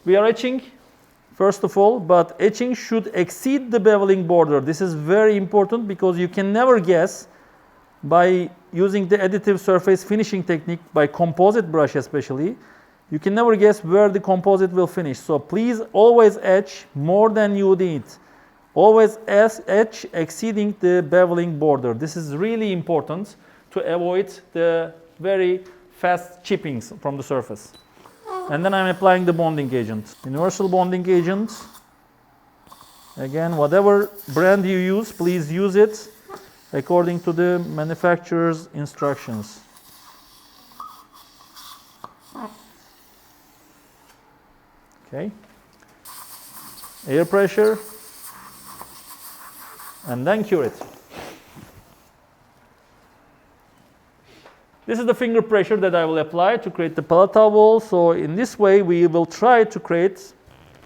we are etching, first of all, but etching should exceed the beveling border. This is very important because you can never guess by using the additive surface finishing technique, by composite brush especially, you can never guess where the composite will finish. So please always etch more than you need. Always etch exceeding the beveling border. This is really important to avoid the very fast chippings from the surface. And then I'm applying the bonding agent. Universal bonding agent. Again, whatever brand you use, please use it according to the manufacturer's instructions. Okay. Air pressure. And then cure it. This is the finger pressure that I will apply to create the palatal wall. So in this way, we will try to create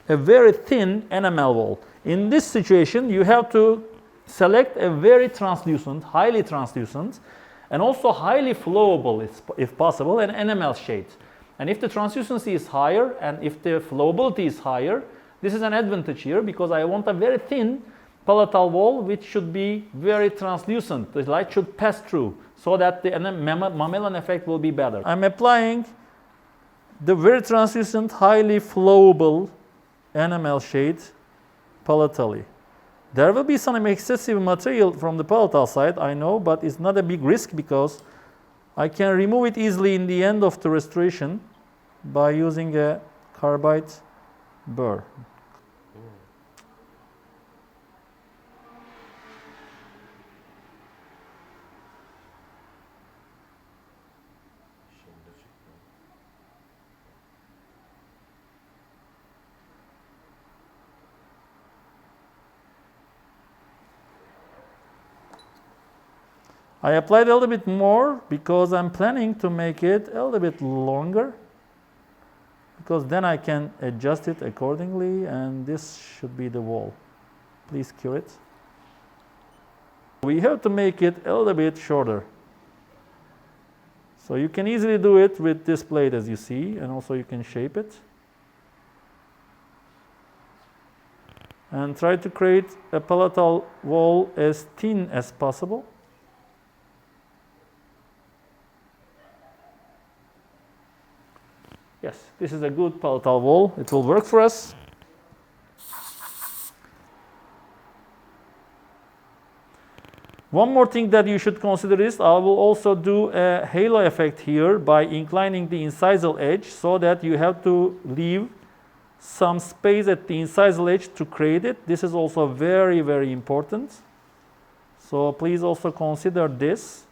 a very thin enamel wall. In this situation, you have to select a very translucent, highly translucent, and also highly flowable, if possible, an enamel shade. And if the translucency is higher and if the flowability is higher, this is an advantage here because I want a very thin palatal wall which should be very translucent. The light should pass through so that the mammalian effect will be better. I'm applying the very translucent, highly flowable enamel shade palatally. There will be some excessive material from the palatal side, I know, but it's not a big risk because I can remove it easily in the end of the restoration by using a carbide burr. I applied a little bit more because I'm planning to make it a little bit longer because then I can adjust it accordingly and this should be the wall. Please cure it. We have to make it a little bit shorter. So you can easily do it with this blade as you see, and also you can shape it. And try to create a palatal wall as thin as possible. Yes, this is a good palatal wall. It will work for us. One more thing that you should consider is I will also do a halo effect here by inclining the incisal edge so that you have to leave some space at the incisal edge to create it. This is also very, very important. So please also consider this.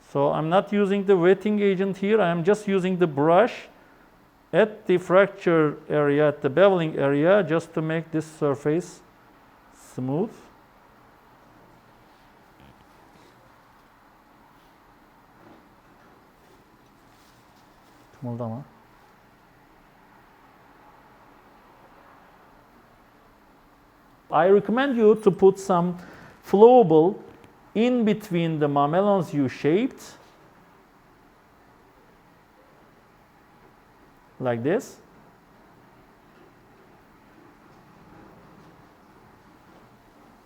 So I'm not using the wetting agent here, I am just using the brush at the fracture area, at the beveling area, just to make this surface smooth. Kımıldama. I recommend you to put some flowable in between the mamelons you shaped, like this.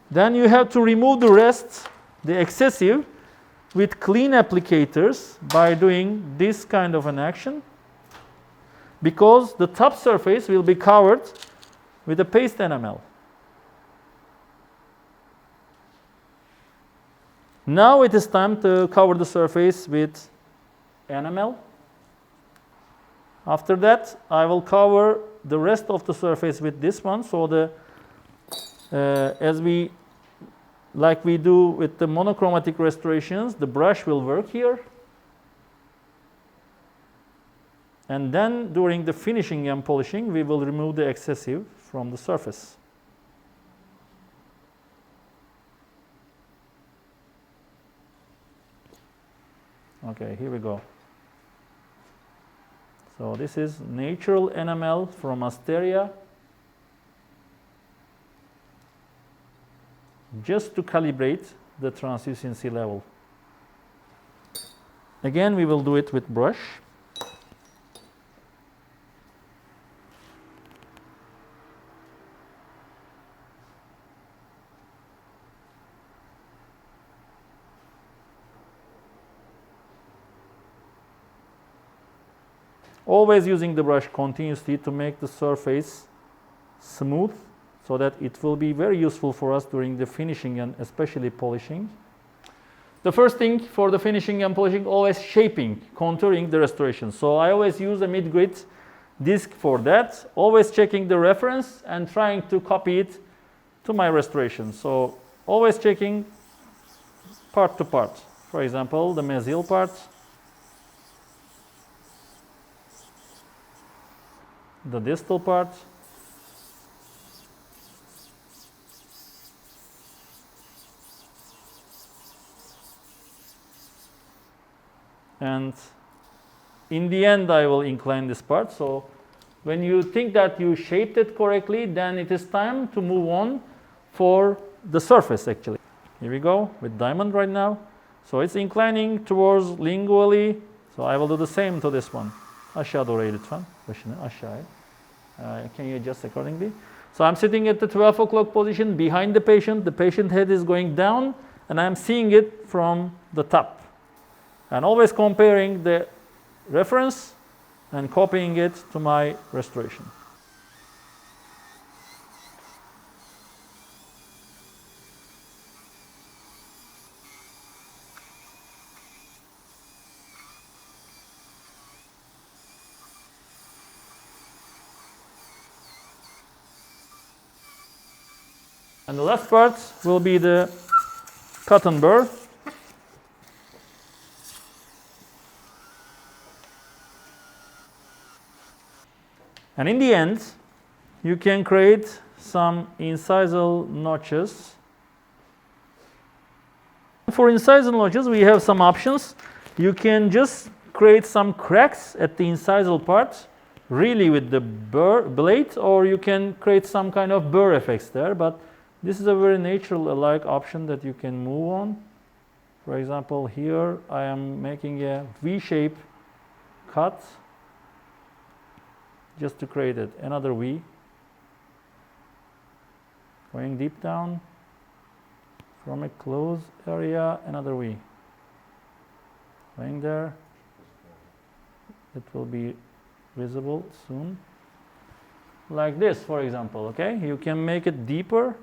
Then you have to remove the rest, the excessive, with clean applicators by doing this kind of an action, because the top surface will be covered with a paste enamel. Now it is time to cover the surface with enamel. After that, I will cover the rest of the surface with this one. So like we do with the monochromatic restorations, the brush will work here. And then during the finishing and polishing, we will remove the excessive from the surface. Okay, here we go. So this is natural enamel from Asteria. just to calibrate the translucency level. Again, we will do it with brush. Always using the brush continuously to make the surface smooth, so that it will be very useful for us during the finishing and especially polishing. The first thing for the finishing and polishing, always shaping, contouring the restoration. So I always use a mid-grit disc for that, always checking the reference and trying to copy it to my restoration. So always checking part to part. For example, the mesial part, the distal part, and in the end I will incline this part. So when you think that you shaped it correctly, then it is time to move on for the surface actually. Here we go with diamond right now. So it's inclining towards lingually. So I will do the same to this one. Aşağı doğru lütfen. Başını aşağıya. Can you adjust accordingly? So I'm sitting at the 12 o'clock position behind the patient. The patient head is going down and I'm seeing it from the top. And always comparing the reference and copying it to my restoration. And the last part will be the cotton burr. And in the end, you can create some incisal notches. For incisal notches, we have some options. You can just create some cracks at the incisal part, really with the burr blade, or you can create some kind of burr effects there. But this is a very natural-like option that you can move on. For example, here I am making a V-shape cut just to create it. Another V. Going deep down from a closed area, another V. Going there. It will be visible soon. Like this, for example, okay? You can make it deeper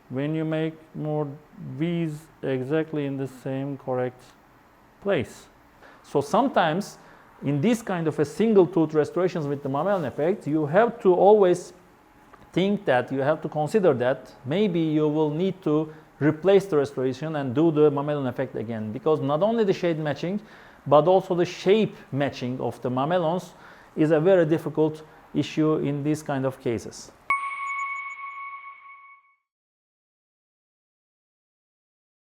when you make more V's exactly in the same correct place. So sometimes in this kind of a single tooth restorations with the mammalian effect, you have to always think that, you have to consider that maybe you will need to replace the restoration and do the mammalian effect again, because not only the shade matching but also the shape matching of the mamelons is a very difficult issue in these kind of cases.